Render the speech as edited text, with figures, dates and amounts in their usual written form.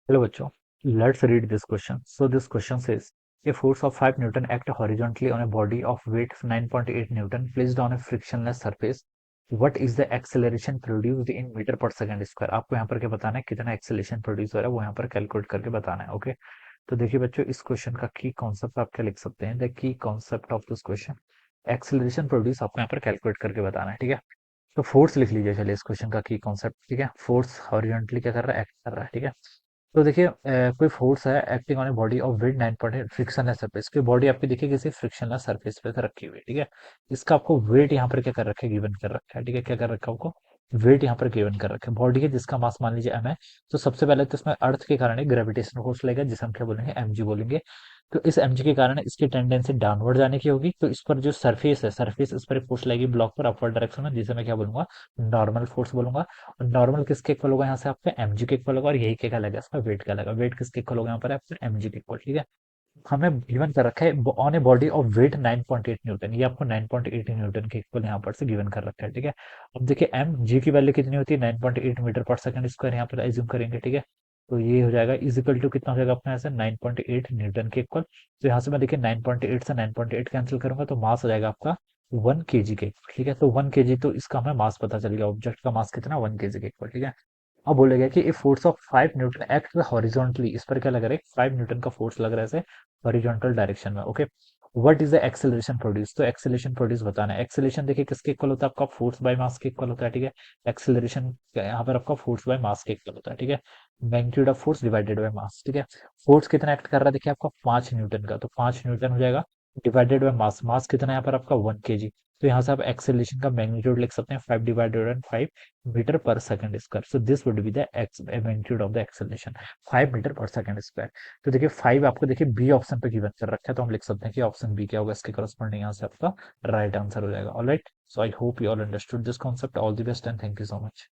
Hello बच्चों, let's read this question. So this question says, a force of 5 Newton act horizontally on a body of weight 9.8 Newton placed on a frictionless surface. What is the acceleration produced in meter per second square? आपको यहाँ पर क्या बताना है, कितना acceleration produce हो रहा है वो यहाँ पर कैलकुलेट करके बताना है. ओके, तो देखिए बच्चों, इस क्वेश्चन का की कॉन्सेप्ट आप क्या लिख सकते हैं. The key concept of this question, acceleration produce आपको यहाँ पर कैलकुलेट करके बताना है. ठीक है, तो फोर्स लिख लीजिए. चलिए, इस क्वेश्चन का की कॉन्सेप्ट. ठीक है, फोर्स हॉरिजॉन्टली क्या कर रहा है, एक्ट कर रहा है. ठीक है, तो देखिए कोई फोर्स है acting on a body of weight 9.8 frictionless surface. की बॉडी आपकी देखिए किसी फ्रिक्शनलेस सरफेस पे रखी हुई है. ठीक है, इसका आपको वेट यहाँ पर क्या कर रखा है, गिवन कर रखा है. ठीक है, क्या कर रखा है आपको, वेट यहाँ पर गिवन कर रखा है. बॉडी है जिसका मास मान लीजिए एम है. तो सबसे पहले तो इसमें अर्थ के कारण एक ग्रेविटेशनल फोर्स लगेगा जिसे हम क्या बोलेंगे, एमजी बोलेंगे. तो इस एमजी के कारण इसकी टेंडेंसी डाउनवर्ड जाने की होगी. तो इस पर जो सरफेस है, सरफेस इस पर फोर्स लगेगी ब्लॉक पर अपवर्ड डायरेक्शन में, जिसे मैं क्या बोलूंगा, नॉर्मल फोर्स बोलूंगा. और नॉर्मल किसके इक्वल होगा, यहाँ से आपका एमजी के इक्वल होगा. और यही क्या लगेगा, इसका वेट क्या लगेगा, वेट किसके इक्वल होगा यहाँ पर आपका, एमजी के इक्वल. ठीक है, हमें गिवन कर रखा है on a body of weight 9.8 newton. ये आपको 9.8 न्यूटन के इक्वल यहाँ पर से गिवन कर रखा है. ठीक है, अब देखिए एम जी की वैल्यू कितनी होती है, 9.8 मीटर पर सेकंड स्क्वायर यहाँ पर एज्यूम करेंगे. ठीक है, तो ये हो जाएगा इज इक्वल टू कितना हो जाएगा अपने यहाँ से 9.8 न्यूटन के इक्वल. तो यहाँ से मैं देखिए 9.8 से 9.8 कैंसिल करूंगा तो मास हो जाएगा आपका 1 kg के. ठीक है, तो 1 kg, तो इसका हमें मास पता चल गया, ऑब्जेक्ट का मास कितना, 1 kg के इक्वल. ठीक है, अब बोलेगा कि a force of 5 Newton act horizontally. इस पर क्या लग रहा है, 5 न्यूटन का फोर्स लग रहा है ऐसे हॉरिजॉन्टल डायरेक्शन में. Okay, what is the acceleration produce. तो एक्सेलरेशन प्रोड्यूस बताना है. एक्सेलरेशन देखिए किसके इक्वल होता है, आपका फोर्स बाय मास के इक्वल होता है. ठीक है, एक्सेलरेशन यहाँ पर आपका फोर्स बाय मास के इक्वल होता है. ठीक है, magnitude of force divided by mass. ठीक है, फोर्स कितना एक्ट कर रहा है, देखिए आपका 5 न्यूटन का, तो 5 न्यूटन हो जाएगा डिवाइडेड बाय मास. मास कितना है यहाँ पर आपका 1 kg. तो यहाँ से आप एक्सेलरेशन का मैग्नीट्यूड लिख सकते हैं 5 divided by 5 metre per second square. So this would be the magnitude of the acceleration, 5 metre per second square. तो देखिए 5 आपको देखिए बी ऑप्शन पे गिवन कर रखा है, तो हम लिख सकते हैं कि ऑप्शन बी क्या होगा, इसके करस्पॉन्डिंग यहाँ से आपका राइट आंसर हो जाएगा. Alright, so I hope you all understood this concept. All the best and thank you so much.